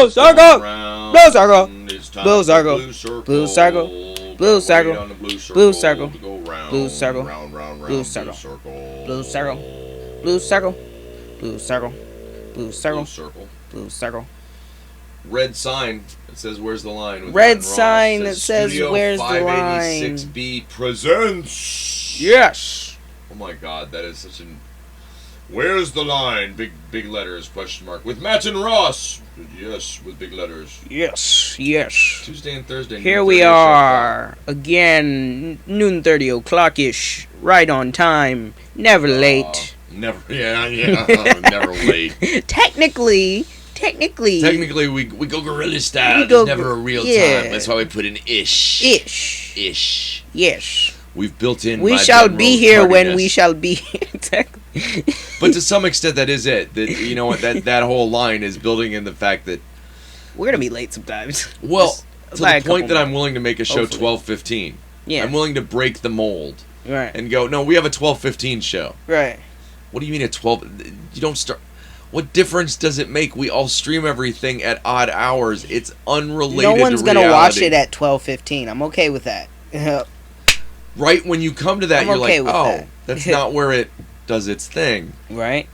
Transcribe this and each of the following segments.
Blue circle. Blue circle. It's time Blue for circle. blue circle. Blue circle. Blue circle. Wait on the blue circle. Blue circle. To go round, Blue circle. round, round, round, Blue circle. Blue circle. Blue circle. Blue circle. Blue circle. Blue Blue circle. circle. Blue circle. Red sign that says "Where's the line?" with Red Matt Ross. sign It that says, Studio "Where's the line?" 586B presents. Yes. Oh my God, that is such an. Where's the line? Big letters, question mark. With Matt and Ross. Yes, with big letters. Yes. Yes. Tuesday and Thursday. Here noon we 30 are again, noon 30 o'clock-ish, right on time, never late. Never, yeah, never late. Technically, Technically, we go guerrilla style. We go There's never a real yeah. time. That's why we put in ish. Ish. Yes. We've built in. We my shall general be here when tardiness. we shall be here. But to some extent, that is it. That you know what that whole line is building in the fact that We're gonna be late sometimes. well, Just to by a the point couple that I'm willing to make a show Hopefully. 12:15. Yeah. I'm willing to break the mold Right. and go. No, we have a 12:15 show. Right. What do you mean at 12? You don't start. What difference does it make? We all stream everything at odd hours. It's unrelated. No one's to gonna watch reality. it at 12:15. I'm okay with that. Right when you come to that, I'm you're okay like, with oh, that. that's not where it does its thing. Right.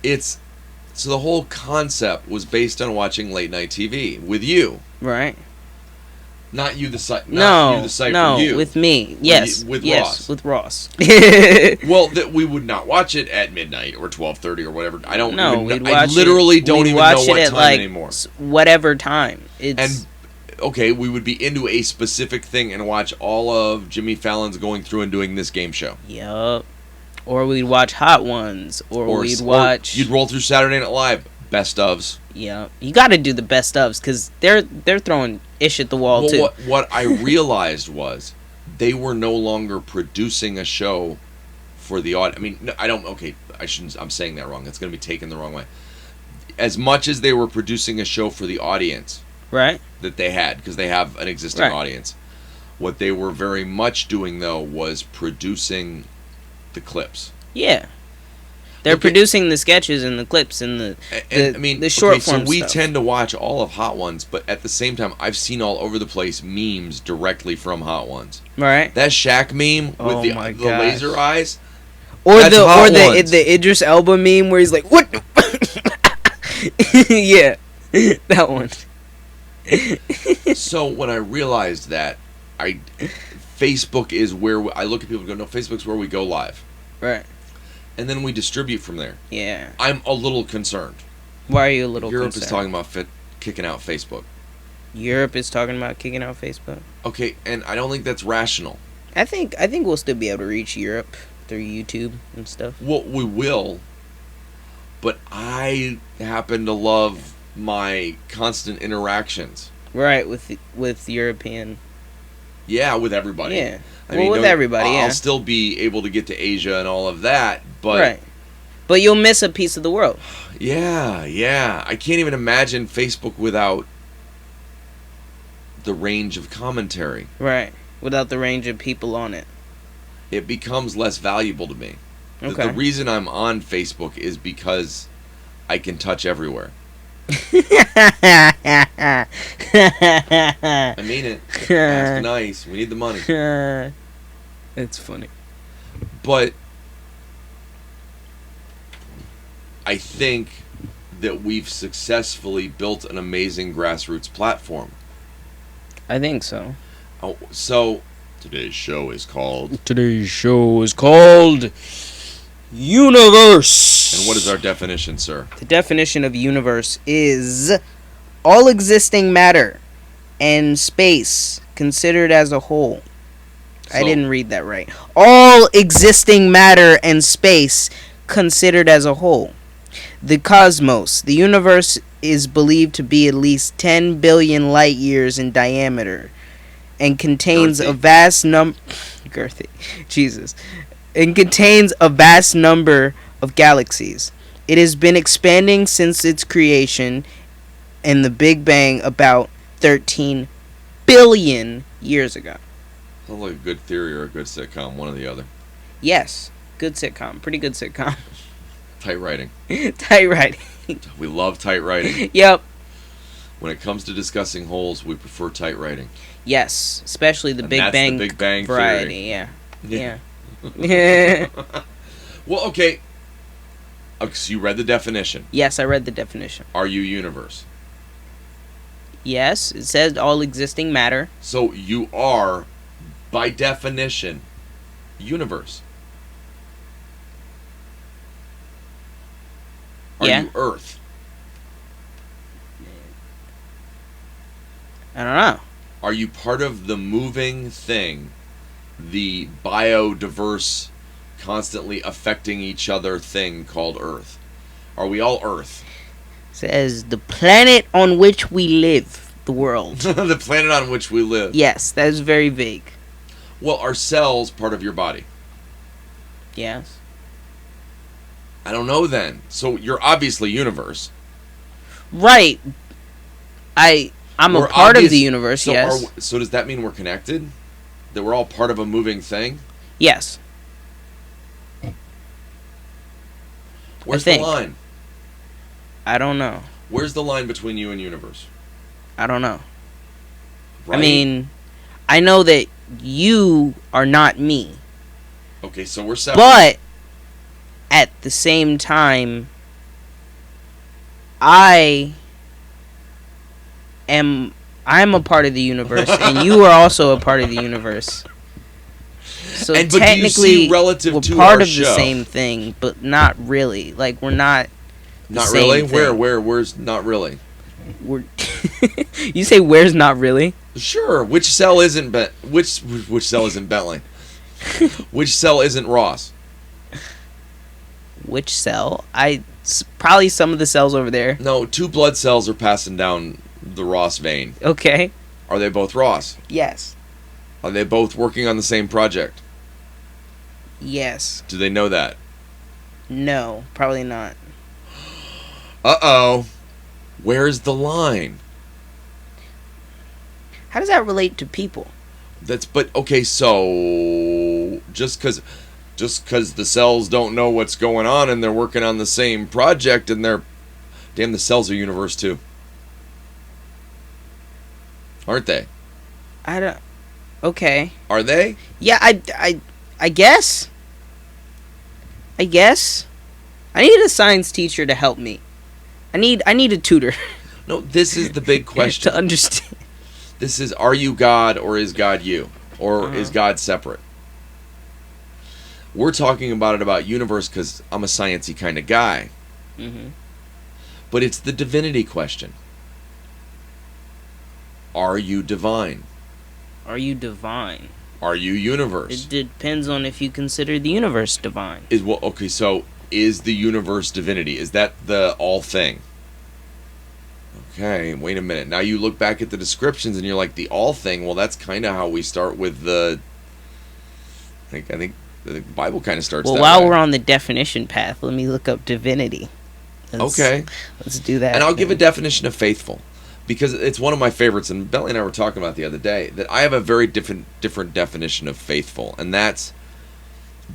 It's so the whole concept was based on watching late night TV with you, Right. not you the site. No. you the site no. for you. With me. Yes. with yes. Ross. With Ross. Well, that we would not watch it at midnight or 12:30 or whatever. I don't. No, even we'd know, watch I literally it, don't we'd even watch know it what at time like anymore. Whatever time. It's And okay, we would be into a specific thing and watch all of Jimmy Fallon's going through and doing this game show. yup. Or we'd watch Hot Ones, or we'd watch. You'd roll through Saturday Night Live best ofs. Yeah, you got to do the best ofs because they're throwing ish at the wall Well, too. what I realized was they were no longer producing a show for the audience. I mean, no, I don't. Okay, I shouldn't. I'm saying that wrong. It's going to be taken the wrong way. As much as they were producing a show for the audience Right. that they had, because they have an existing Right. audience, what they were very much doing though was producing the clips. Yeah. They're Okay. producing the sketches and the clips and the And I mean, the short okay, form so we stuff. tend to watch all of Hot Ones, but at the same time, I've seen all over the place memes directly from Hot Ones. Right. That Shaq meme with Oh the my laser gosh. eyes. Or That's Hot Ones. the Idris Elba meme where he's like, "What?" Yeah, that one. So when I realized that, Facebook is where I look at people and go, no, Facebook's where we go live, Right. and then we distribute from there. Yeah. I'm a little concerned. Why are you a little Europe concerned? is talking about kicking out Facebook. Europe is talking about kicking out Facebook. Okay, and I don't think that's rational. I think we'll still be able to reach Europe through YouTube and stuff. Well, we will, but I happen to love my constant interactions. Right, with European. Yeah, with everybody. Yeah. I Well, with don't- everybody, yeah. I'll still be able to get to Asia and all of that, but Right. But you'll miss a piece of the world. yeah. I can't even imagine Facebook without the range of commentary. Right. Without the range of people on it. It becomes less valuable to me. Okay. The reason I'm on Facebook is because I can touch everywhere. I mean it. Ask nice. We need the money. It's funny. But I think that we've successfully built an amazing grassroots platform. I think so. Oh, so today's show is called. Today's show is called Universe. And what is our definition, sir? The definition of universe is all existing matter and space considered as a whole. I So- didn't read that right. All existing matter and space considered as a whole. The cosmos, the universe, is believed to be at least 10 billion light years in diameter and contains a Girthy. vast number girthy Jesus and contains a vast number of galaxies. It has been expanding since its creation and the Big Bang about 13 billion years ago. Sounds like a good theory or a good sitcom, one or the other. Yes, good sitcom, pretty good sitcom. Tight writing. Tight writing. We love tight writing. Yep. When it comes to discussing holes, we prefer tight writing. Yes, especially the And Big that's Bang, the Big Bang variety. Theory. Yeah. Yeah. Well, okay. So you read the definition. Yes, I read the definition. Are you universe? Yes, it says all existing matter. So you are, by definition, universe. Are Yeah. you Earth? I don't know. Are you part of the moving thing, the biodiverse, constantly affecting each other thing called Earth? Are we all Earth? It says the planet on which we live, the world. The planet on which we live. Yes, that is very vague. Well, are cells part of your body? Yes. I don't know then. So you're obviously universe. Right. I'm a We're part of obvious- the universe, so yes. so does that mean we're connected? That we're all part of a moving thing? Yes. Where's the think. line? I don't know. Where's the line between you and universe? I don't know. Right? I mean, I know that you are not me. Okay, so we're separate. But at the same time, I'm a part of the universe, and you are also a part of the universe. So But do you technically, see relative we're to part our of show? the same thing, but not really. Like we're not. the Not same really? thing. Where's not really? We're. You say where's not really? Sure. Which cell isn't which cell isn't Bentley? Which cell isn't Ross? Which cell? Probably some of the cells over there. No, two blood cells are passing down the Ross vein. Okay. Are they both Ross? Yes. Are they both working on the same project? Yes. Do they know that? No. Probably not. Uh-oh. Where's the line? How does that relate to people? But okay, so just cuz the cells don't know what's going on and they're working on the same project and the cells are universe too. Aren't they? I don't. Okay. Are they? Yeah. I guess. I guess. I need a science teacher to help me. I need a tutor No, this is the big question. to understand. This is, are you God or is God you? Or is God separate? We're talking about universe because I'm a sciencey kind of guy. Mm-hmm. But it's the divinity question. Are you divine? Are you divine? Are you universe? It depends on if you consider the universe divine. So is the universe divinity? Is that the all thing? Okay, wait a minute. Now you look back at the descriptions and you're like, the all thing, well, that's kind of how we start with the... I think the Bible kind of starts Well, that while way. we're on the definition path, let me look up divinity. Okay. Let's do that. And I'll give a definition of faithful. Because it's one of my favorites, and Bentley and I were talking about the other day, that I have a very different definition of faithful, and that's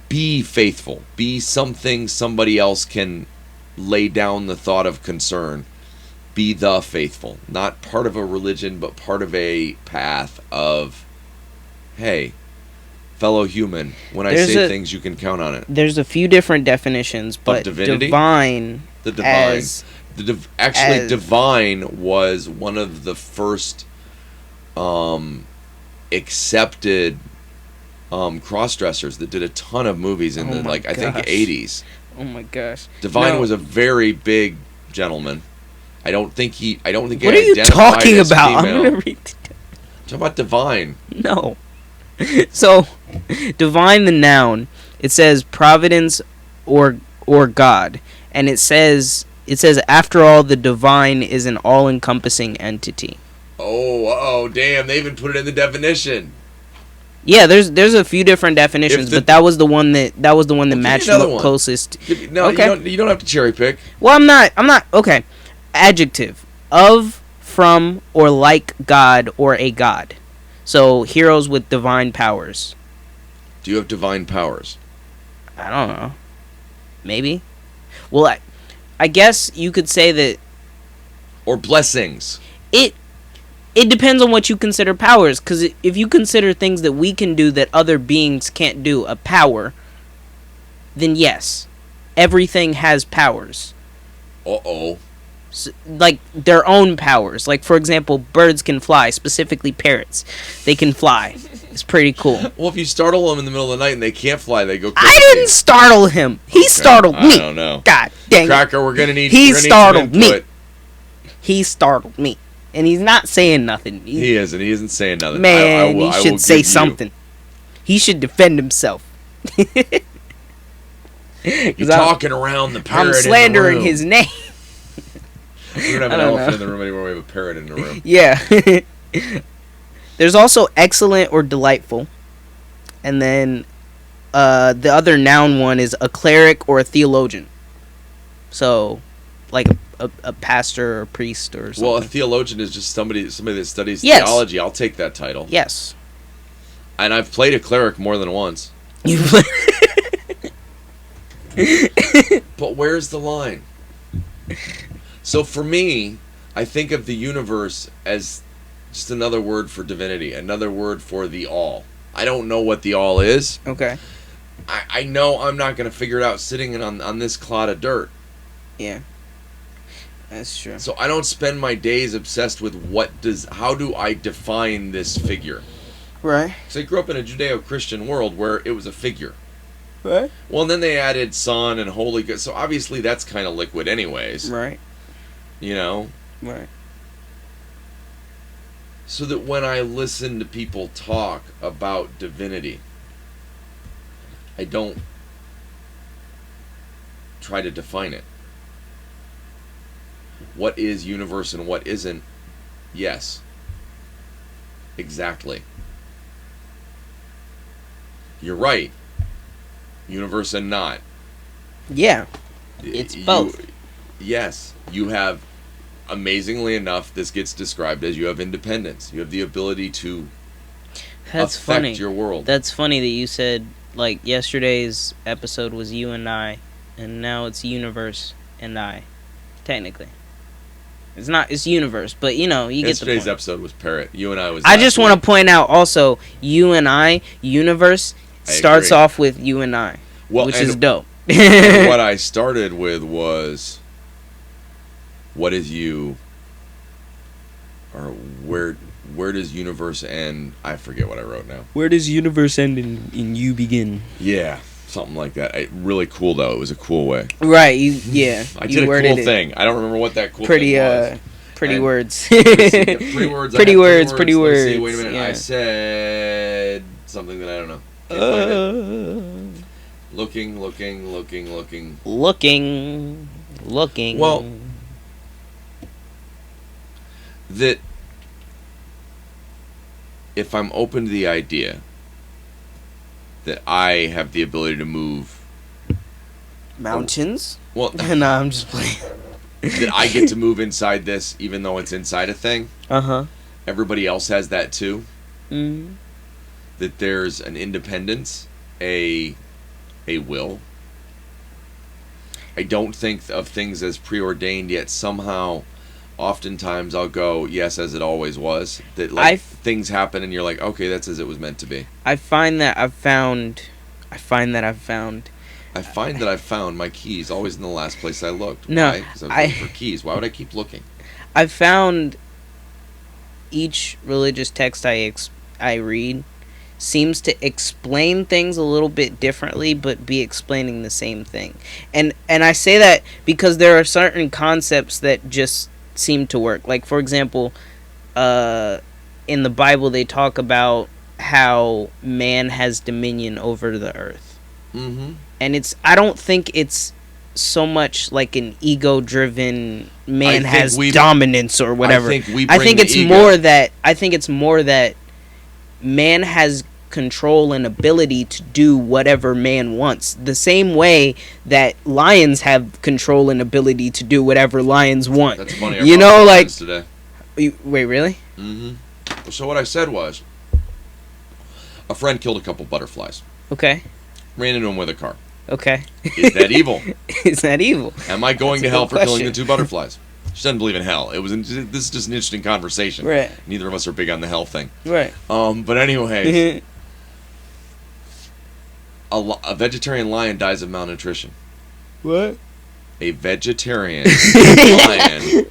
be faithful. Be something somebody else can lay down the thought of concern. Be the faithful. Not part of a religion, but part of a path of, hey, fellow human, when I say things, you can count on it. There's a few different definitions, but divinity? divine... The divine. As, divine was one of the first accepted cross-dressers that did a ton of movies in I think 80s. Oh my gosh. Divine was a very big gentleman. I don't think he What are you talking about? I'm gonna read it. Talk about divine. No. So, divine, the noun, it says providence or God, and it says after all, the divine is an all-encompassing entity. Oh, damn! They even put it in the definition. Yeah, there's a few different definitions, but that was the one that matched the closest. No, okay. you don't have to cherry pick. Well, I'm not. Okay. Adjective: of, from, or like God or a god. So heroes with divine powers. Do you have divine powers? I don't know. Maybe. Well, I guess you could say that. Or blessings. it depends on what you consider powers. Because if you consider things that we can do that other beings can't do a power, then yes, everything has powers. Uh-oh. Like their own powers. Like, for example, birds can fly, specifically parrots. They can fly. It's pretty cool. Well, if you startle them in the middle of the night and they can't fly, they go crazy. I didn't startle him. He startled me. I don't know. God dang it. Cracker, we're gonna need. He we're gonna need startled some me. input. He startled me. And he's not saying nothing. He isn't. He isn't saying nothing. Man, I he should say something. He should defend himself. You're talking around the parrot. I'm slandering in the room. his name. We don't have an I don't elephant know. in the room anymore. We have a parrot in the room. Yeah. There's also excellent or delightful. And then the other noun one is a cleric or a theologian. So, like a pastor or a priest or something. Well, a theologian is just somebody that studies Yes. theology. I'll take that title. Yes. And I've played a cleric more than once. But where's the line? So for me, I think of the universe as just another word for divinity, another word for the all. I don't know what the all is. Okay. I know I'm not going to figure it out sitting on this clod of dirt. Yeah. That's true. So I don't spend my days obsessed with how do I define this figure. Right. So I grew up in a Judeo-Christian world where it was a figure. Right. Well, and then they added Son and Holy Ghost. So obviously that's kind of liquid anyways. Right. You know? Right. So that when I listen to people talk about divinity, I don't try to define it. What is universe and what isn't? Yes. Exactly. You're right. Universe and not. Yeah. It's both. Yes. You have, amazingly enough, this gets described as you have independence. You have the ability to That's affect funny. your world. That's funny that you said, like, yesterday's episode was you and I, and now it's universe and I, technically. It's universe, but, you know, you get the Yesterday's point. episode was Parrot. You and I was I just want to point out also, you and I, universe, I starts agree. off with you and I, which is dope. And what I started with was, what is you, or where does universe end? I forget what I wrote now. Where does universe end and you begin? Yeah, something like that. Really cool though. It was a cool way. Right, yeah. I you did a worded cool it. thing. I don't remember what that cool Pretty, thing was. pretty And- words. Pretty words. Pretty words, Let pretty me words. see, wait a minute. Yeah. I said something that I don't know. Can't find it. Looking. Looking. Well, that if I'm open to the idea that I have the ability to move, mountains? well, No, I'm just playing. that I get to move inside this even though it's inside a thing, Uh-huh. everybody else has that too. Mm. That there's an independence, a will. I don't think of things as preordained, yet somehow oftentimes I'll go, yes, as it always was. That like things happen and you're like, okay, that's as it was meant to be. I find that I've found I find that I've found my keys always in the last place I looked. No, Why? Because I was looking for keys. Why would I keep looking? I've found each religious text I read seems to explain things a little bit differently, but be explaining the same thing. And I say that because there are certain concepts that just seem to work. Like, for example, in the Bible they talk about how man has dominion over the earth. Mm-hmm. And I don't think it's so much like an ego-driven man has dominance or whatever. I think it's more that man has control and ability to do whatever man wants. The same way that lions have control and ability to do whatever lions want. That's funny. You know, like today. Wait, really? Mm-hmm. So what I said was, a friend killed a couple butterflies. Okay. Ran into him with a car. Okay. Is that evil? Is that evil? Am I going That's to a hell good for killing the question. 2 butterflies? She doesn't believe in hell. This is just an interesting conversation. Right. Neither of us are big on the hell thing. Right. But anyway, a vegetarian lion dies of malnutrition. What? A vegetarian lion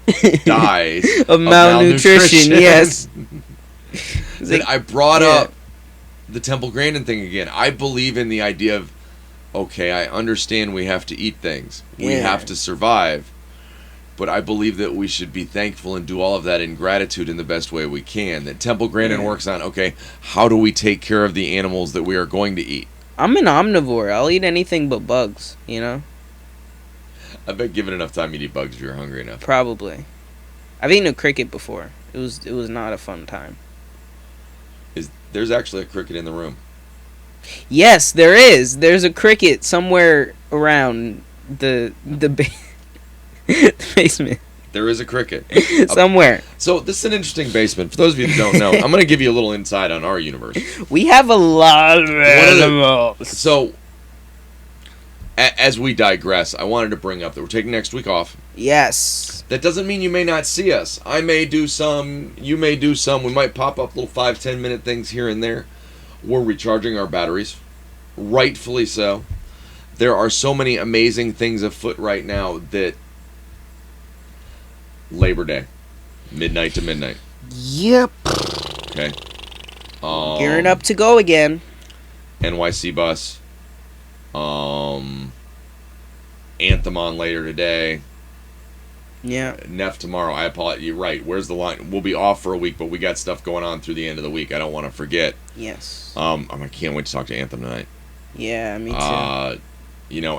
dies of malnutrition. Yes. I brought up the Temple Grandin thing again. I believe in the idea of, okay, I understand we have to eat things. We have to survive. But I believe that we should be thankful and do all of that in gratitude in the best way we can. That Temple Grandin works on, okay, how do we take care of the animals that we are going to eat? I'm an omnivore. I'll eat anything but bugs, you know? I bet given enough time you'd eat bugs if you're hungry enough. Probably. I've eaten a cricket before. It was not a fun time. There's actually a cricket in the room. Yes, there is. There's a cricket somewhere around the basement. There is a cricket. Somewhere. So this is an interesting basement. For those of you that don't know, I'm going to give you a little insight on our universe. We have a lot of animals. So, as we digress, I wanted to bring up that we're taking next week off. Yes. That doesn't mean you may not see us. I may do some. You may do some. We might pop up little 5-10 minute things here and there. We're recharging our batteries. Rightfully so. There are so many amazing things afoot right now that Labor Day, midnight to midnight. Yep. Okay. Gearing up to go again. NYC bus. Anthem on later today. Yeah. Neff tomorrow. I apologize. You're right. Where's the line? We'll be off for a week, but we got stuff going on through the end of the week. I don't want to forget. Yes. I can't wait to talk to Anthem tonight. Yeah, me too.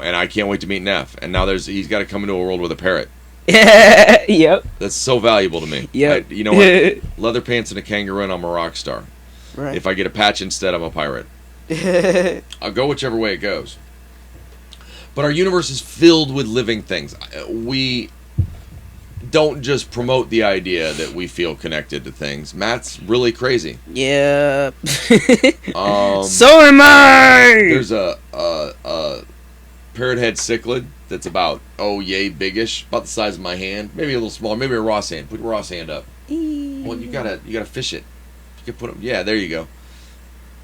And I can't wait to meet Neff. And now he's got to come into a world with a parrot. Yep. That's so valuable to me. Yep. You know what? Leather pants and a kangaroo, and I'm a rock star. Right. If I get a patch instead, I'm a pirate. I'll go whichever way it goes. But our universe is filled with living things. We don't just promote the idea that we feel connected to things. Matt's really crazy. Yeah. So am I. There's a parrot-head cichlid that's about, biggish, about the size of my hand, maybe a little smaller, maybe a Ross hand. Put your Ross hand up. Well, you gotta fish it. You can put him. Yeah, there you go.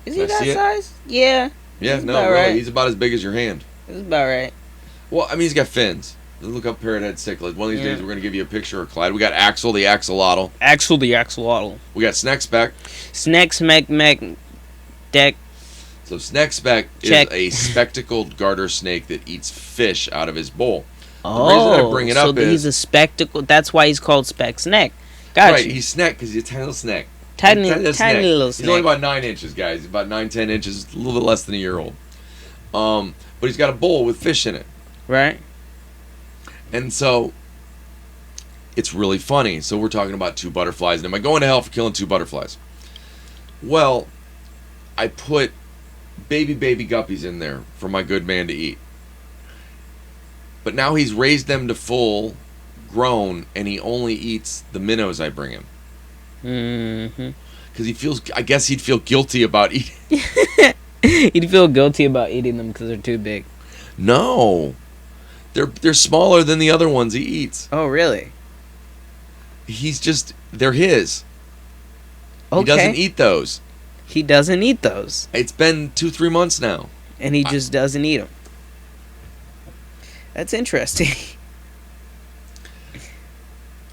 Is he that size? Yeah. Yeah, no, really, right. He's about as big as your hand. That's about right. Well, I mean, he's got fins. Look up parrot-head cichlid. One of these days, we're gonna give you a picture of Clyde. We got Axel the axolotl. Axel the axolotl. We got Snexbeck. Snexmeck deck. So Snexbeck is a spectacled garter snake that eats fish out of his bowl. The reason I bring it up is he's a spectacle. That's why he's called Speck Snack. Gotcha. Right, he's snack because he's a tiny little snack. Tiny little snack. He's only about 9 inches, guys. He's about 9-10 inches, a little bit less than a year old. But he's got a bowl with fish in it. Right. And so it's really funny. So we're talking about 2 butterflies. And am I going to hell for killing 2 butterflies? Well, I put baby guppies in there for my good man to eat. But now he's raised them to full grown, and he only eats the minnows I bring him. Mm-hmm. Because I guess he'd feel guilty about eating. He'd feel guilty about eating them because they're too big. No. They're smaller than the other ones he eats. Oh, really? They're his. Okay. He doesn't eat those. He doesn't eat those. It's been 2-3 months now. And he just doesn't eat them. That's interesting.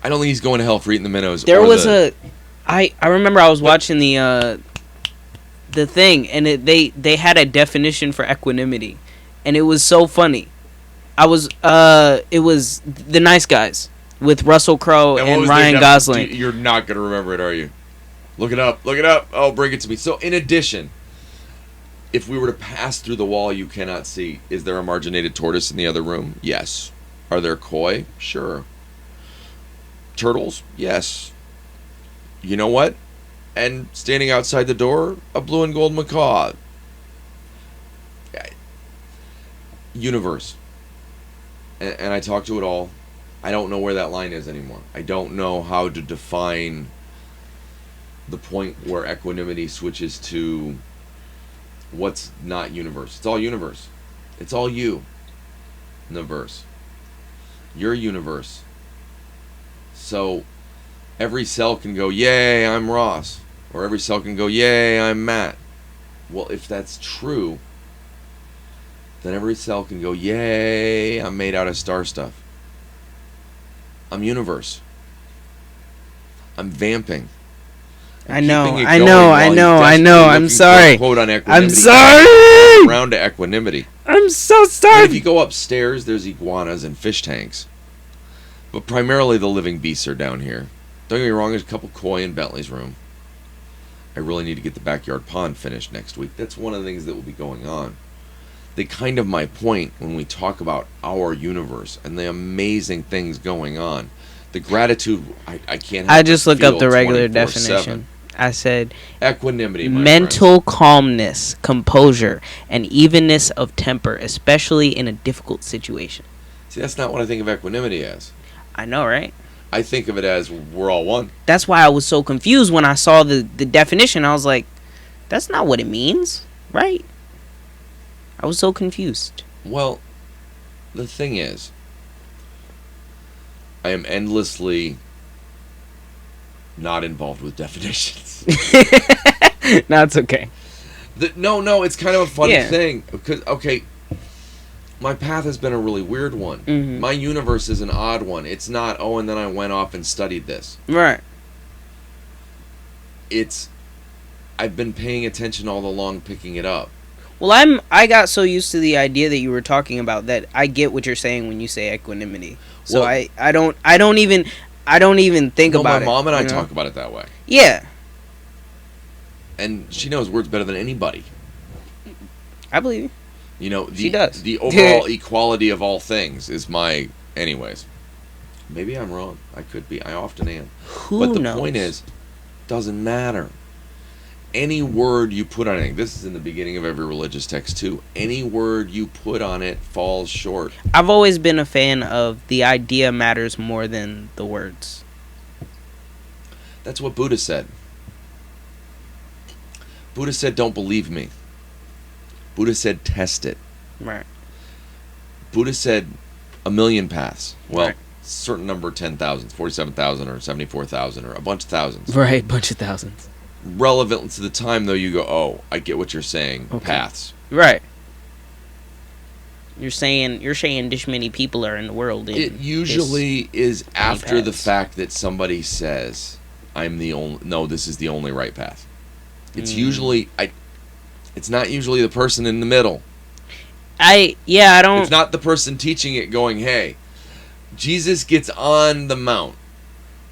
I don't think he's going to hell for eating the minnows. I remember I was watching the thing, and they had a definition for equanimity, and it was so funny. It was The Nice Guys with Russell Crowe and Ryan Gosling. You're not going to remember it, are you? Look it up. Oh, bring it to me. So, in addition, if we were to pass through the wall you cannot see, is there a marginated tortoise in the other room? Yes. Are there koi? Sure. Turtles? Yes. You know what? And standing outside the door, a blue and gold macaw. Universe. And I talk to it all. I don't know where that line is anymore. I don't know how to define the point where equanimity switches to what's not universe. It's all universe. It's all you. Universe. Your universe. So every cell can go, yay, I'm Ross. Or every cell can go, yay, I'm Matt. Well, if that's true, then every cell can go, yay, I'm made out of star stuff. I'm universe. I'm vamping. I know. Keeping it I going know. while I he's know. I desperately know. I'm looking for a sorry. quote on I'm equanimity. sorry. Around to equanimity. I'm so And sorry. if you go upstairs, there's iguanas and fish tanks. But primarily the living beasts are down here. Don't get me wrong, there's a couple koi in Bentley's room. I really need to get the backyard pond finished next week. That's one of the things that will be going on. They kind of my point when we talk about our universe and the amazing things going on. The gratitude I can't help I just but looked up feel the regular 24/7. definition. I said Equanimity, my mental calmness, composure, and evenness of temper, especially in a difficult situation. friends. See, that's not what I think of equanimity as. I know, right? I think of it as we're all one. That's why I was so confused when I saw the definition. I was like, that's not what it means, right? I was so confused. Well, the thing is, I am endlessly not involved with definitions. No, it's okay. No, it's kind of a funny Yeah. thing. Because, okay, my path has been a really weird one. Mhm. My universe is an odd one. It's not, oh, and then I went off and studied this. Right. I've been paying attention all along, picking it up. Well, I got so used to the idea that you were talking about that I get what you're saying when you say equanimity. So Well- I don't even think No, about my it. mom and I you know? talk about it that way. Yeah, And she knows words better than anybody. I believe you. You know, She does. The overall equality of all things is my... Anyways. Maybe I'm wrong. I could be. I often am. Who But the knows? point is, doesn't matter. Any word you put on it, this is in the beginning of every religious text too. Any word you put on it falls short. I've always been a fan of the idea matters more than the words. That's what Buddha said. Buddha said, don't believe me. Buddha said, test it. Right. Buddha said, a million paths. Well, Right. certain number, 10,000, 47,000 or 74,000 or a bunch of thousands. Right, bunch of thousands. Relevant to the time, though, you go, oh, I get what you're saying. Okay. Paths. Right. You're saying this many people are in the world. It usually is after the paths. fact that somebody says, I'm the only... No, this is the only right path. It's usually... It's not usually the person in the middle. I don't. It's not the person teaching it going, hey, Jesus gets on the mount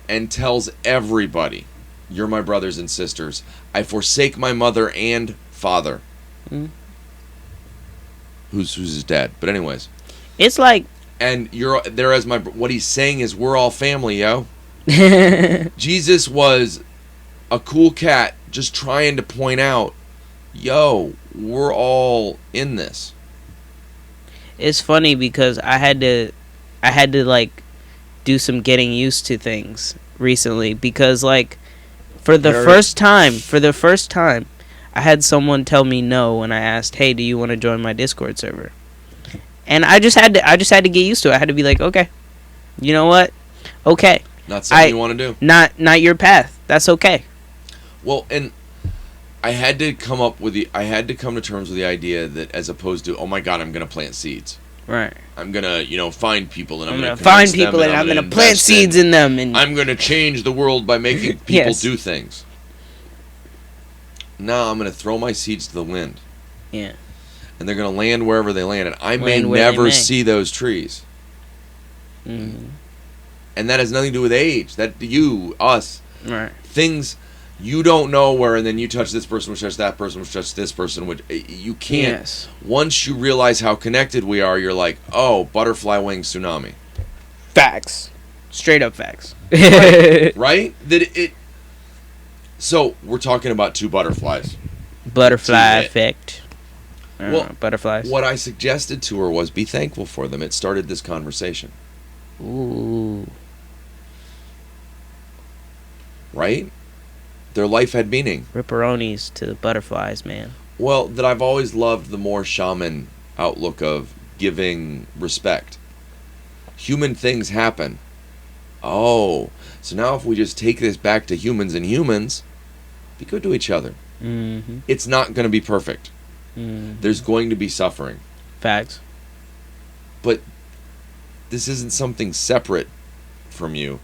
and tells everybody, you're my brothers and sisters. I forsake my mother and father. Mm. Who's his dad? But anyways. It's like And you're there as my... What he's saying is we're all family, yo. Jesus was a cool cat just trying to point out, yo, we're all in this. it's funny because I had to like do some getting used to things recently because like for the first time I had someone tell me no when I asked, "Hey, do you want to join my Discord server?" And I just had to get used to it. I had to be like, "Okay. You know what? Okay. Not something you want to do. Not your path. That's okay." Well, and I had to come to terms with the idea that as opposed to, oh my God, I'm going to plant seeds. Right. I'm going to, find people and I'm I'm going going to to find people and I'm going to plant seeds in them and I'm going to change the world by making people Yes. do things. No, I'm going to throw my seeds to the wind. yeah. And they're going to land wherever they land. And I may Land where they never may. see those trees. Mhm. And that has nothing to do with age. That you, us, Right. things you don't know where, and then you touch this person, which touch that person, which touch this person, which you can't. Yes. Once you realize how connected we are, you're like, oh, butterfly wing tsunami. Facts. Straight up facts. Right? So, we're talking about two butterflies. Butterfly Two effect. Well, Butterflies. What I suggested to her was be thankful for them. It started this conversation. Ooh. Right? Their life had meaning. Ripperonis to the butterflies, man. Well, that I've always loved the more shaman outlook of giving respect. Human things happen. Oh, so now if we just take this back to humans and humans, be good to each other. Mm-hmm. It's not going to be perfect. Mm-hmm. There's going to be suffering. Facts. But this isn't something separate from you.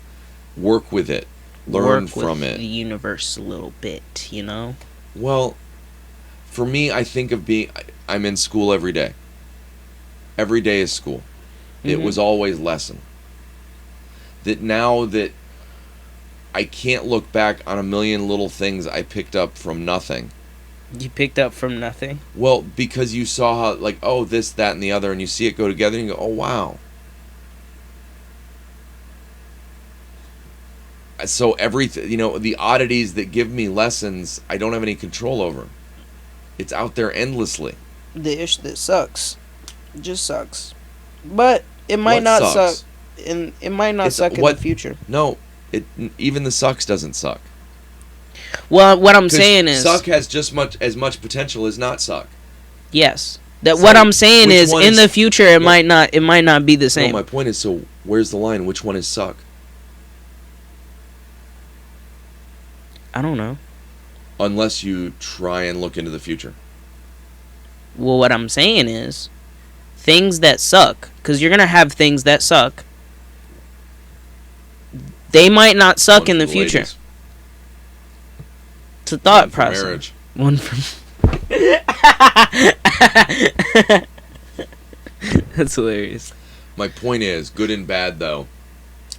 Work with it. Learn Work from with it. the universe a little bit, you know? Well, for me, I think of I'm in school every day. Every day is school. It Mhm. was always lesson. That now that I can't look back on a million little things I picked up from nothing. You picked up from nothing? Well, because you saw how, like, oh, this, that, and the other, and you see it go together, and you go, oh, wow. So everything, the oddities that give me lessons, I don't have any control over. It's out there endlessly. The ish that sucks. It just sucks. But it might What not sucks? suck. And it might not It's suck in what- the future. No, even the sucks doesn't suck. Well, what I'm 'Cause saying is, suck has just as much potential as not suck. yes. That So what I'm saying which is, one in is- the future, it might not be the No, same. my point is, so where's the line? Which one is suck? I don't know. Unless you try and look into the future. Well, what I'm saying is, things that suck, because you're gonna have things that suck. They might not suck One in for the future. ladies, It's a thought one for process. marriage. One from. That's hilarious. My point is, good and bad, though,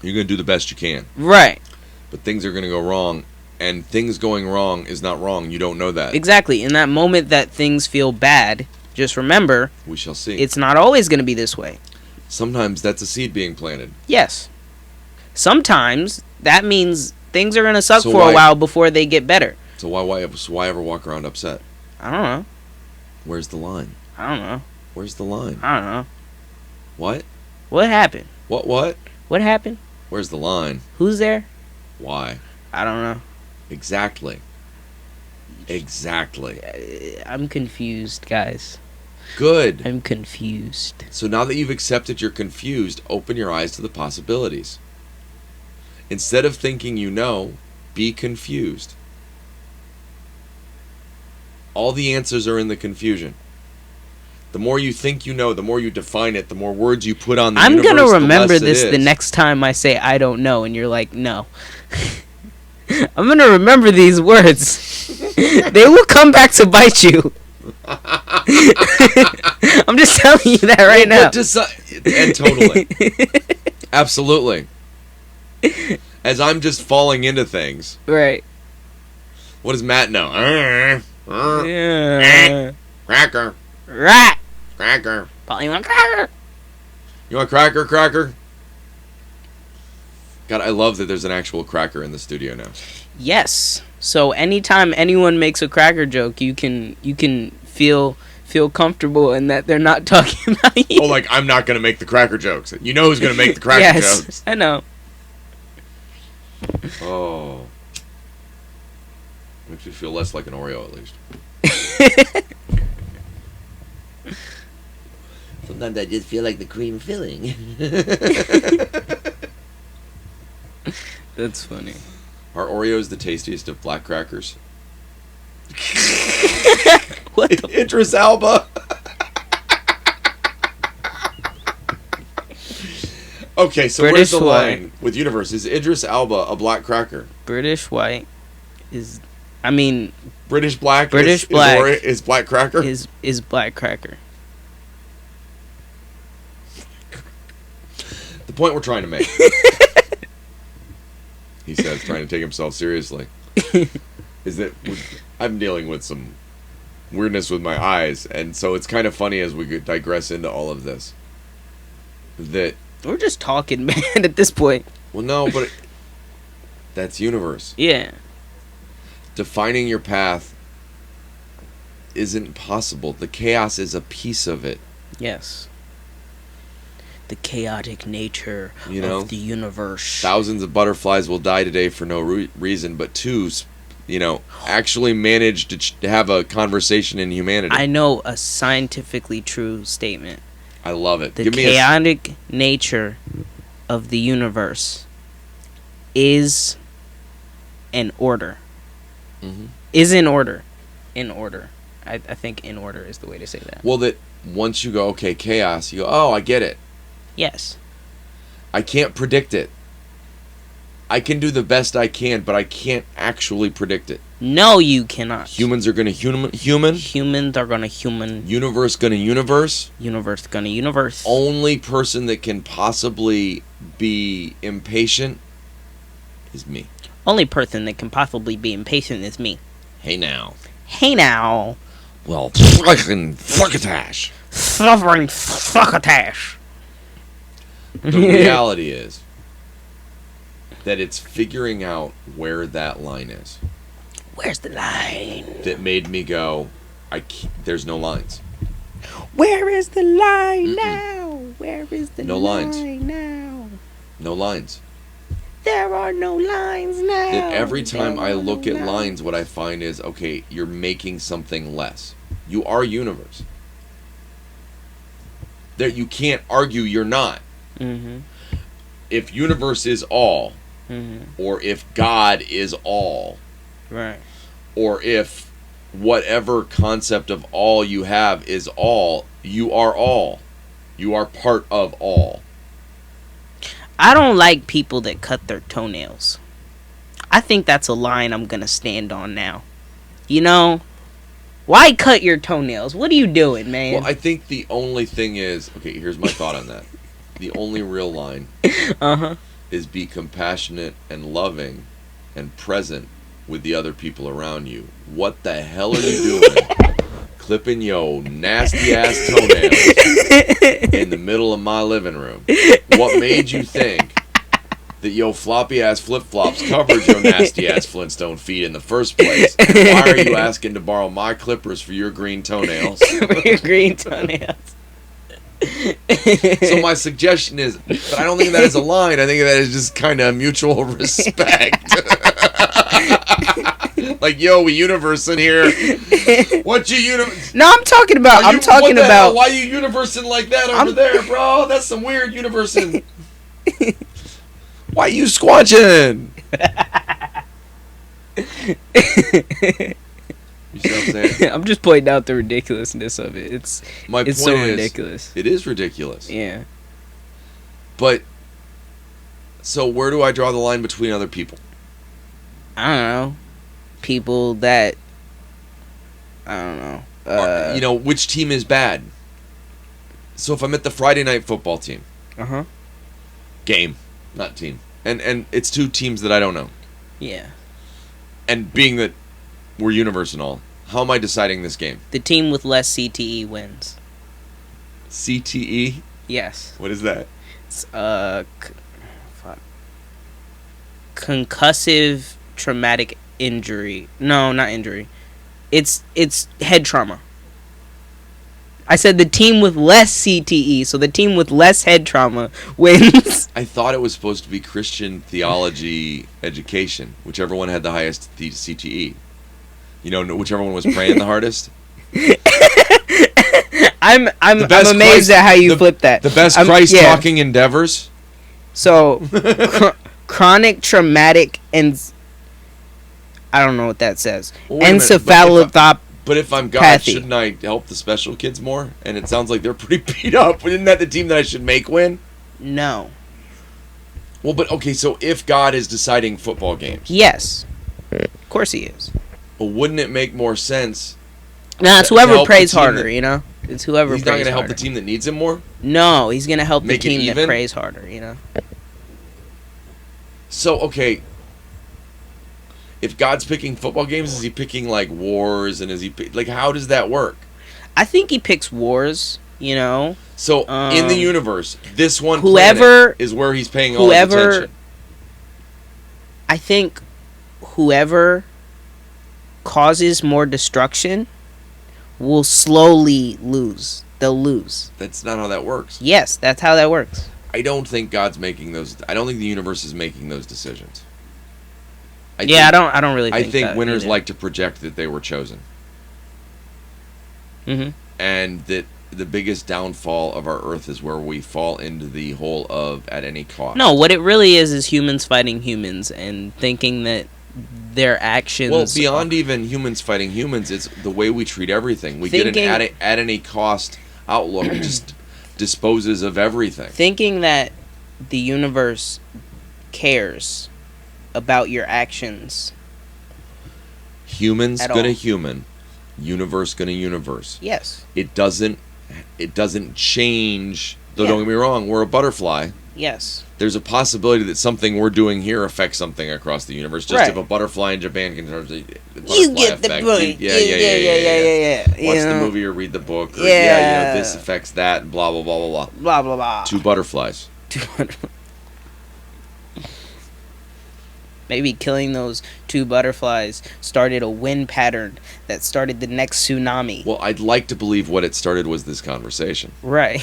you're going to do the best you can. Right. But things are going to go wrong. And things going wrong is not wrong. You don't know that. Exactly. In that moment that things feel bad, just remember, We shall see. it's not always going to be this way. Sometimes that's a seed being planted. Yes. Sometimes that means things are going to suck So for why- a while before they get better. So why ever walk around upset? I don't know. Where's the line? I don't know. Where's the line? I don't know. What? What happened? What? What happened? Where's the line? Who's there? Why? I don't know. Exactly. Exactly. I'm confused, guys. Good. I'm confused. So now that you've accepted you're confused, open your eyes to the possibilities. Instead of thinking you know, be confused. All the answers are in the confusion. The more you think you know, the more you define it, the more words you put on the I'm universe, gonna the remember less it this the is. next time I say I don't know, and you're like, no. I'm gonna remember these words. They will come back to bite you. I'm just telling you that right now. And totally. Absolutely. As I'm just falling into things, Right. what does Matt know? Yeah. Cracker. Right. Cracker. Paul, you want a cracker? You want cracker? God, I love that there's an actual cracker in the studio now. Yes. So anytime anyone makes a cracker joke, you can feel comfortable in that they're not talking about you. Oh, like, I'm not going to make the cracker jokes. You know who's going to make the cracker yes, jokes. I know. Oh. Makes me feel less like an Oreo, at least. Sometimes I just feel like the cream filling. That's funny. Are Oreos the tastiest of black crackers? What the Idris Elba. Okay, so British where's the white. line with Universe? Is Idris Elba a black cracker? British white is, I mean, British black. British is, black is black cracker. is black cracker. The point we're trying to make. He says, trying to take himself seriously, is that I'm dealing with some weirdness with my eyes, and so it's kind of funny as we digress into all of this. That, We're just talking, man, at this point. well, no, but that's Universe. Yeah. Defining your path isn't possible. The chaos is a piece of it. Yes. The chaotic nature You know? of the universe. Thousands of butterflies will die today for no reason, but two, actually managed to have a conversation in humanity. I know a scientifically true statement. I love it. The Give me chaotic nature of the universe is an order. Mm-hmm. Is in order. In order. I think in order is the way to say that. Well, that once you go, okay, chaos, you go, oh, I get it. Yes. I can't predict it. I can do the best I can, but I can't actually predict it. No, you cannot. Humans are going to human. Humans are going to human. Universe going to universe. Universe going to universe. Only person that can possibly be impatient is me. Only person that can possibly be impatient is me. Hey now. Hey now. Well, fucking fuckatash. Suffering succotash. The reality is that it's figuring out where that line is. Where's the line? That made me go, there's no lines. Where is the line now? Where is the No line lines. now? No lines. There are no lines now. That every time There I are look no at lines, what I find is, okay, you're making something less. You are universe. There, you can't argue you're not. Mm-hmm. If universe is all, Mm-hmm. or if God is all, Right. or if whatever concept of all you have is all, you are all. You are part of all. I don't like people that cut their toenails. I think that's a line I'm gonna stand on now. You know, why cut your toenails? What are you doing, man? Well, I think the only thing is, okay, here's my thought on that. The only real line Uh-huh. is be compassionate and loving and present with the other people around you. What the hell are you doing clipping your nasty ass toenails in the middle of my living room? What made you think that your floppy ass flip flops covered your nasty ass Flintstone feet in the first place? And why are you asking to borrow my clippers for your green toenails? Your green toenails. So my suggestion is, but I don't think that is a line. I think that is just kind of mutual respect. Like, yo, we universe in here. What you universe? No, I'm talking about. I'm talking about. Why you universing like that over there, bro? That's some weird universing. Why you squanching? You see what I'm saying? I'm just pointing out the ridiculousness of it. It's My it's point so is, ridiculous. it is ridiculous. Yeah. But so where do I draw the line between other people? I don't know. People that I don't know. You know, which team is bad? So if I'm at the Friday night football team, Uh-huh. game, not team, and it's two teams that I don't know, Yeah. and being that we're universe and all, how am I deciding this game? The team with less CTE wins. CTE? Yes. What is that? It's concussive traumatic injury. No, not injury. It's head trauma. I said the team with less CTE, so the team with less head trauma wins. I thought it was supposed to be Christian theology education, whichever one had the highest CTE. You know, whichever one was praying the hardest. I'm amazed at how you flipped that. The best Christ talking endeavors. So, chronic traumatic and I don't know what that says. Encephalopathy. But if I'm God, shouldn't I help the special kids more? And it sounds like they're pretty beat up. Isn't that the team that I should make win? No. Well, but okay, so if God is deciding football games. Yes. Of course he is. Well, wouldn't it make more sense? No, it's whoever prays harder, you know? It's whoever prays harder. He's not going to help the team that needs him more? No, he's going to help the team that prays harder, you know? So, okay. If God's picking football games, is he picking, like, wars? And is he... Like, how does that work? I think he picks wars, you know? So, in the universe, this one whoever planet is where he's paying all his attention. I think whoever causes more destruction will slowly lose. They'll lose. That's not how that works. Yes, that's how that works. I don't think God's making those... I don't think the universe is making those decisions. I don't really think I think that winners either. like to project that they were chosen. Mm-hmm. And that the biggest downfall of our Earth is where we fall into the hole of at any cost. No, what it really is humans fighting humans and thinking that their actions. Well, beyond even humans fighting humans, it's the way we treat everything. We get an at any cost outlook, just disposes of everything. Thinking that the universe cares about your actions. Humans gonna human, universe gonna universe. Yes. It doesn't change. Though don't get me wrong, we're a butterfly. Yes. There's a possibility that something we're doing here affects something across the universe. Just if a butterfly in Japan can turn the butterfly you get effect. the point. Yeah. Watch the movie or read the book. Or, this affects that. Blah blah blah blah blah. Blah blah blah. Two butterflies. Maybe killing those two butterflies started a wind pattern that started the next tsunami. Well, I'd like to believe what it started was this conversation. Right.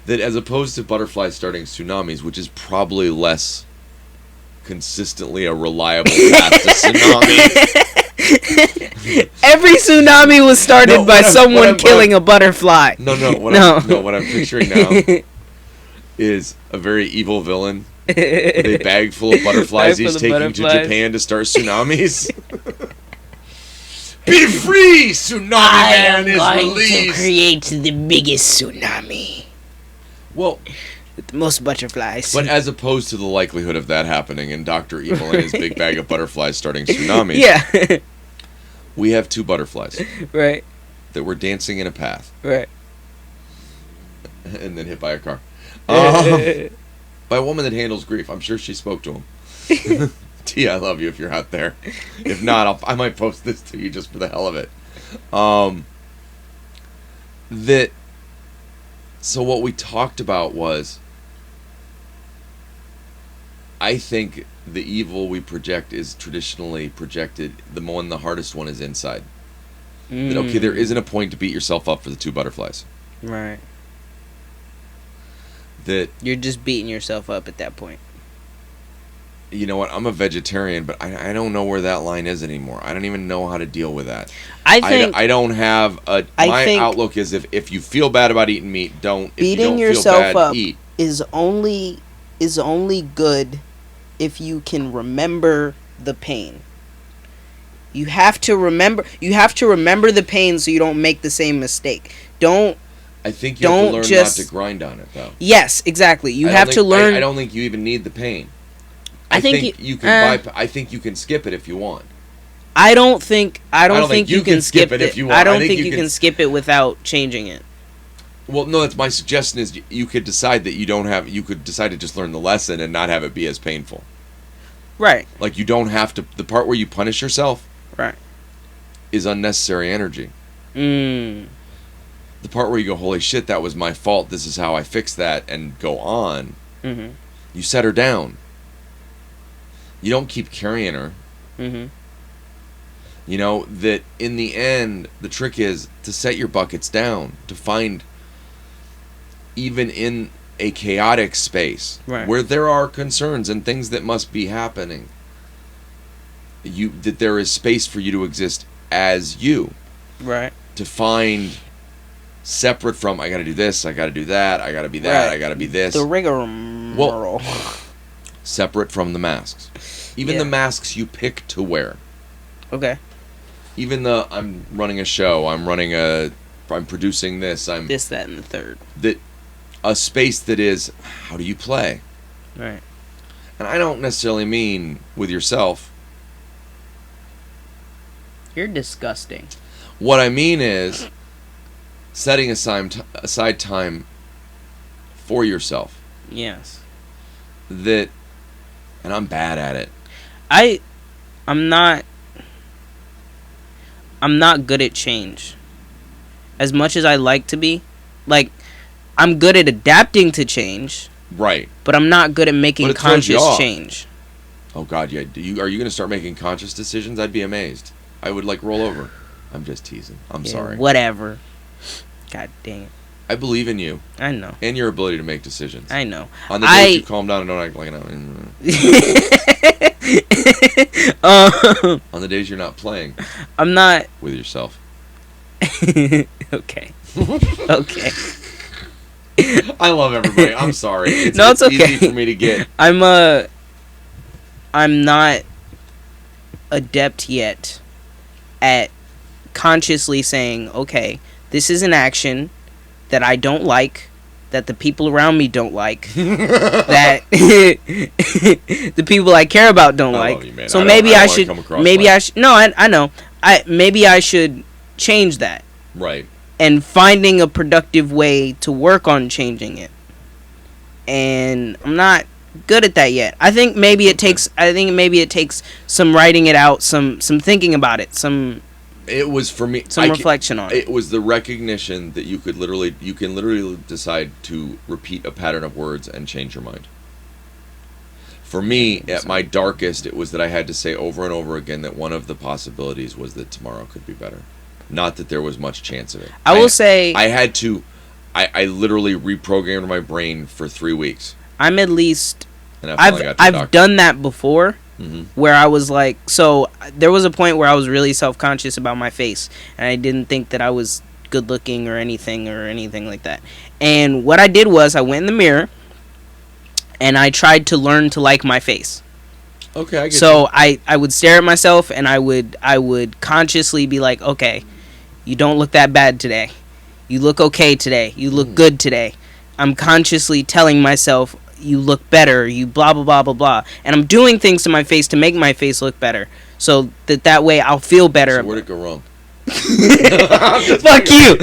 That as opposed to butterflies starting tsunamis, which is probably less consistently a reliable path to tsunami. Every tsunami was started by someone killing a butterfly. What I'm picturing now is a very evil villain with a bag full of butterflies he's taking to Japan to start tsunamis. Be free! Tsunami Man is released! I'm going to create the biggest tsunami. Well, with the most butterflies. But as opposed to the likelihood of that happening and Dr. Evil and his big bag of butterflies starting tsunamis. Yeah. We have two butterflies. Right. That were dancing in a path. Right. And then hit by a car. By a woman that handles grief. I'm sure she spoke to him. T, I love you if you're out there. If not, I might post this to you just for the hell of it. So what we talked about was, I think the evil we project is traditionally projected, the hardest one is inside. That, okay, there isn't a point to beat yourself up for the two butterflies. Right. That you're just beating yourself up at that point. You know what? I'm a vegetarian, but I don't know where that line is anymore. I don't even know how to deal with that. I don't have a. My outlook is if you feel bad about eating meat, don't. Beating yourself up is only good if you can remember the pain. You have to remember the pain so you don't make the same mistake. I think you have to learn not to grind on it, though. Yes, exactly. You have to learn. I don't think you even need the pain. I think you can. I think you can skip it if you want. I don't think you can skip it if you want. I don't think you can skip it without changing it. Well, no. That's my suggestion. Is you could decide that you don't have. You could decide to just learn the lesson and not have it be as painful. Right. Like you don't have to. The part where you punish yourself. Right. Is unnecessary energy. The part where you go, holy shit, that was my fault. This is how I fix that, and go on. Mm-hmm. You set her down. You don't keep carrying her. Mm-hmm. You know, that in the end, the trick is to set your buckets down, to find, even in a chaotic space, where there are concerns and things that must be happening, that there is space for you to exist as you. Right. To find, separate from, I gotta do this, I gotta do that, I gotta be that, I gotta be this. The rigmarole. Separate from the masks. Even the masks you pick to wear. Okay. Even I'm running a show, I'm producing this, I'm... This, that, and the third. That a space that is, how do you play? Right. And I don't necessarily mean with yourself. You're disgusting. What I mean is setting aside time for yourself. Yes. That... And I'm bad at it. I'm not good at change. As much as I like to be. Like, I'm good at adapting to change. Right. But I'm not good at making conscious change. Oh, God, yeah. Are you going to start making conscious decisions? I'd be amazed. I would, roll over. I'm just teasing. I'm sorry. Whatever. God dang it. I believe in you. I know. And your ability to make decisions. I know. On the days you calm down and don't act like an... On the days you're not playing. I'm not... With yourself. Okay. Okay. I love everybody. I'm sorry. No, it's okay. Easy for me to get. I'm not adept yet at consciously saying, okay, this is an action that I don't like, that the people around me don't like, that the people I care about don't I like. love you, man. So I maybe don't I wanna should. come across Maybe like- I should. No, I know. Maybe I should change that, Right. and finding a productive way to work on changing it. And I'm not good at that yet. I think maybe it takes some writing it out, some thinking about it, some It was for me. reflection on it. It was the recognition that you can literally decide to repeat a pattern of words and change your mind. For me, at my darkest, it was that I had to say over and over again that one of the possibilities was that tomorrow could be better. Not that there was much chance of it. I will say I had to. I literally reprogrammed my brain for 3 weeks. I'm at least And I finally got to the I've doctor. done that before, Mhm. where I was like, so there was a point where I was really self-conscious about my face, and I didn't think that I was good looking or anything like that. And what I did was I went in the mirror and I tried to learn to like my face. Okay, I get So I would stare at myself and I would consciously be like, okay, you don't look that bad today. You look okay today. You look good today. I'm consciously telling myself, you look better. You blah blah blah blah blah. And I'm doing things to my face to make my face look better, so that way I'll feel better. So where'd it go wrong? Fuck you.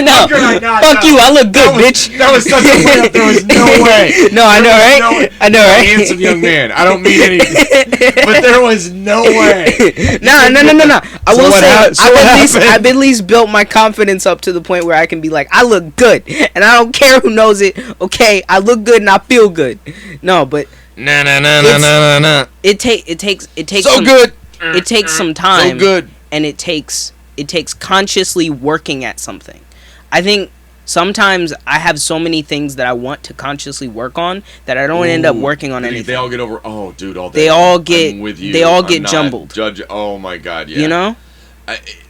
No, How could I not fuck know? you. I look good, bitch. That was such a layup. There was no way. No, I know, right? I know, right? Handsome young man. I don't mean anything, but there was no way. No. I So will what say hap- so what happened? I've at least built my confidence up to the point where I can be like, I look good, and I don't care who knows it. Okay, I look good and I feel good. No, but Nah. it takes So some, good. It takes some time. So good. And it takes consciously working at something. I think sometimes I have so many things that I want to consciously work on that I don't end up working on anything. They all get over. Oh, dude, all day. They all I'm get with you. they all I'm get not jumbled. Oh my god, yeah. You know?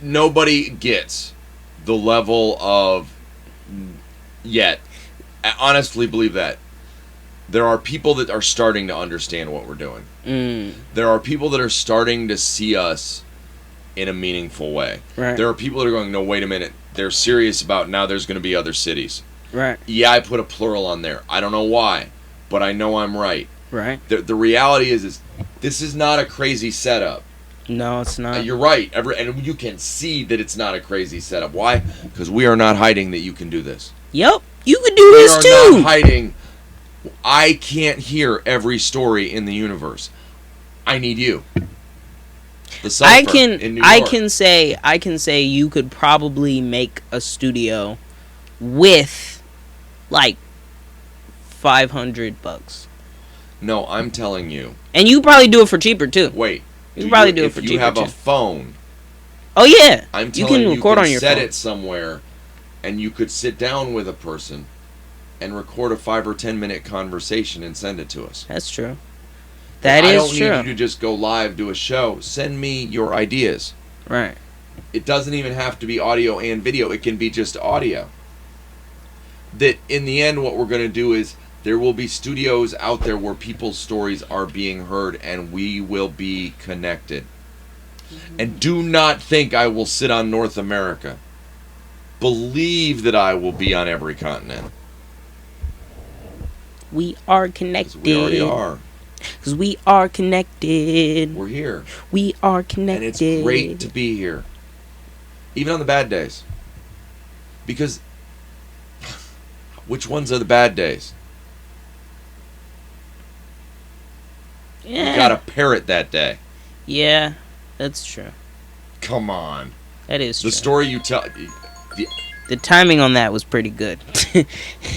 Nobody gets the level of yet. I honestly believe that there are people that are starting to understand what we're doing. There are people that are starting to see us in a meaningful way. Right. There are people that are going, no, wait a minute. They're serious about now there's going to be other cities. Right. Yeah, I put a plural on there. I don't know why, but I know I'm right. Right. The reality is this is not a crazy setup. No, it's not. You're right. And you can see that it's not a crazy setup. Why? Because we are not hiding that you can do this. Yep. You could do We this are too. not hiding. I can't hear every story in the universe. I need you. The Cypher in New York. I can say you could probably make a studio with like $500. No, I'm telling you. And you probably do it for cheaper too. Wait. You can probably do it for If you cheaper have too. a phone, Oh yeah. I'm You telling can record on your set phone. it somewhere, and you could sit down with a person and record a 5 or 10 minute conversation and send it to us. That's true. That I is don't true. need you to just go live, do a show. Send me your ideas. Right. It doesn't even have to be audio and video. It can be just audio. That in the end, what we're going to do is there will be studios out there where people's stories are being heard, and we will be connected. And do not think I will sit on North America. Believe that I will be on every continent. We are 'Cause connected. we already are. Because we are connected. We're here. We are And connected. it's great to be here. Even on the bad days. Because which ones are the bad days? Yeah. You got a parrot that day. Yeah, that's true. Come on. That is true. The story you tell. The timing on that was pretty good.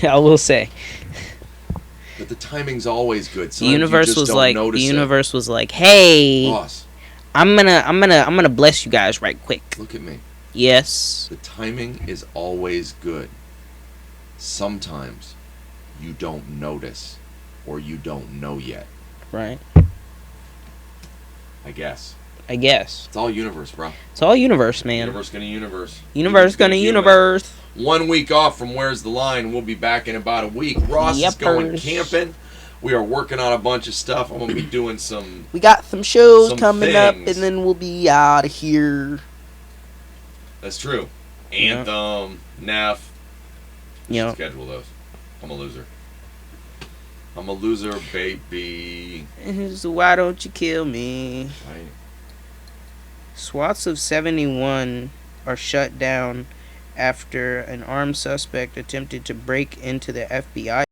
I will say. But the timing's always good. The Sometimes universe you just was don't like notice the it. universe was like, "Hey, Boss, I'm gonna bless you guys right quick." look at me. Yes. The timing is always good. Sometimes you don't notice or you don't know yet, Right. I guess. I guess. It's all universe, bro. It's all universe, man. Universe gonna universe. Universe gonna universe. 1 week off from Where's the Line. We'll be back in about a week. Ross is going camping. We are working on a bunch of stuff. I'm gonna be doing some. We got some shows Some coming up, things. and then we'll be out of here. That's true. Yeah. Anthem, Neff. Yeah. Schedule those. I'm a loser. I'm a loser, baby. So why don't you kill me? Right. SWATs of 71 are shut down after an armed suspect attempted to break into the FBI